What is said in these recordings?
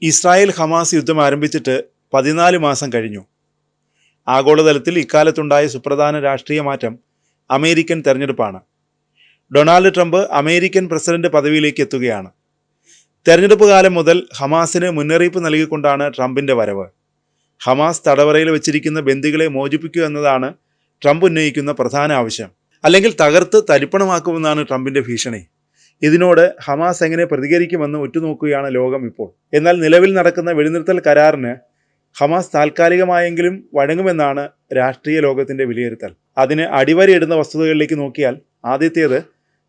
Israel Hamas യുദ്ധം ആരംഭിച്ചിട്ട് 14 മാസം കഴിഞ്ഞു. ആഗോളതലത്തിൽ ഇക്കാലത്തുണ്ടായ സുപ്രധാന രാഷ്ട്രീയ മാറ്റം അമേരിക്കൻ തെരഞ്ഞെടുപ്പാണ്. ഡൊണാൾഡ് ട്രംപ് അമേരിക്കൻ പ്രസിഡന്റ് പദവിയിലേക്ക് എത്തുകയാണ്. തെരഞ്ഞെടുപ്പ് കാലം മുതൽ ഹമാസിന് മുന്നറിയിപ്പ് നൽകിക്കൊണ്ടാണ് ട്രംപിന്റെ വരവ്. ഹമാസ് തടവറയിൽ വെച്ചിരിക്കുന്ന ബന്ദികളെ മോചിപ്പിക്കുക എന്നതാണ് ട്രംപ് ഉന്നയിക്കുന്ന പ്രധാന ആവശ്യം. അല്ലെങ്കിൽ തകർത്ത് തരിപ്പണമാക്കുമെന്നാണ് ട്രംപിന്റെ ഭീഷണി. ഇതിനോട് ഹമാസ് എങ്ങനെ പ്രതികരിക്കുമെന്ന് ഉറ്റുനോക്കുകയാണ് ലോകം ഇപ്പോൾ. എന്നാൽ നിലവിൽ നടക്കുന്ന വെടിനിർത്തൽ കരാറിന് ഹമാസ് താൽക്കാലികമായെങ്കിലും വഴങ്ങുമെന്നാണ് രാഷ്ട്രീയ ലോകത്തിന്റെ വിലയിരുത്തൽ. അതിന് അടിവരയിടുന്ന വസ്തുതകളിലേക്ക് നോക്കിയാൽ ആദ്യത്തേത്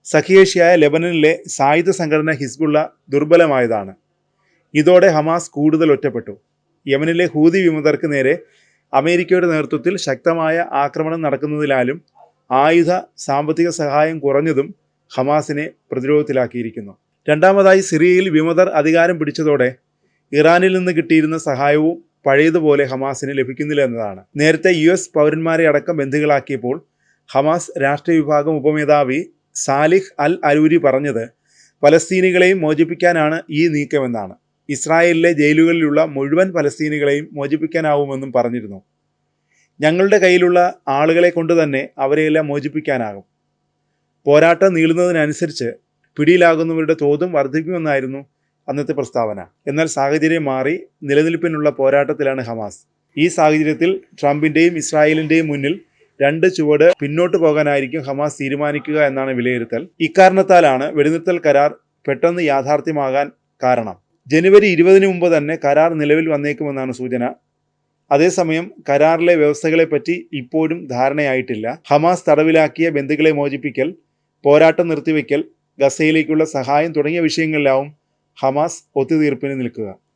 സഖ്യകക്ഷിയായ ലെബനനിലെ സായുധ സംഘടന ഹിസ്ബുള്ള ദുർബലമായതാണ്. ഇതോടെ ഹമാസ് കൂടുതൽ ഒറ്റപ്പെട്ടു. യമനിലെ ഹൂതി വിമതർക്ക് നേരെ അമേരിക്കയുടെ നേതൃത്വത്തിൽ ശക്തമായ ആക്രമണം നടക്കുന്നതിനാലും ആയുധ സാമ്പത്തിക സഹായം കുറഞ്ഞതും ഹമാസിനെ പ്രതിരോധത്തിലാക്കിയിരിക്കുന്നു. രണ്ടാമതായി സിറിയയിൽ വിമതർ അധികാരം പിടിച്ചതോടെ ഇറാനിൽ നിന്ന് കിട്ടിയിരുന്ന സഹായവും പഴയതുപോലെ ഹമാസിന് ലഭിക്കുന്നില്ല എന്നതാണ്. നേരത്തെ US പൗരന്മാരെ അടക്കം ബന്ദികളാക്കിയപ്പോൾ ഹമാസ് രാഷ്ട്രീയ വിഭാഗം ഉപമേധാവി സാലിഹ് അൽ അരൂരി പറഞ്ഞത് പലസ്തീനികളെയും മോചിപ്പിക്കാനാണ് ഈ നീക്കമെന്നാണ്. ഇസ്രായേലിലെ ജയിലുകളിലുള്ള മുഴുവൻ പലസ്തീനികളെയും മോചിപ്പിക്കാനാവുമെന്നും പറഞ്ഞിരുന്നു. ഞങ്ങളുടെ കയ്യിലുള്ള ആളുകളെ കൊണ്ട് തന്നെ അവരെയെല്ലാം മോചിപ്പിക്കാനാകും. പോരാട്ടം നീളുന്നതിനനുസരിച്ച് പിടിയിലാകുന്നവരുടെ തോതും വർദ്ധിക്കുമെന്നായിരുന്നു അന്നത്തെ പ്രസ്താവന. എന്നാൽ സാഹചര്യം മാറി. നിലനിൽപ്പിനുള്ള പോരാട്ടത്തിലാണ് ഹമാസ്. ഈ സാഹചര്യത്തിൽ ട്രംപിൻ്റെയും ഇസ്രായേലിൻ്റെയും മുന്നിൽ 2 ചുവട് പിന്നോട്ട് പോകാനായിരിക്കും ഹമാസ് തീരുമാനിക്കുക എന്നാണ് വിലയിരുത്തൽ. ഇക്കാരണത്താലാണ് വെടിനിർത്തൽ കരാർ പെട്ടെന്ന് യാഥാർത്ഥ്യമാകാൻ കാരണം. ജനുവരി 20 മുമ്പ് തന്നെ കരാർ നിലവിൽ വന്നേക്കുമെന്നാണ് സൂചന. അതേസമയം കരാറിലെ വ്യവസ്ഥകളെപ്പറ്റി ഇപ്പോഴും ധാരണയായിട്ടില്ല. ഹമാസ് തടവിലാക്കിയ ബന്ദികളെ മോചിപ്പിക്കൽ, പോരാട്ടം നിർത്തിവെക്കൽ, ഗസയിലേക്കുള്ള സഹായം തുടങ്ങിയ വിഷയങ്ങളിലാവും ഹമാസ് ഒത്തുതീർപ്പിന് നിൽക്കുക.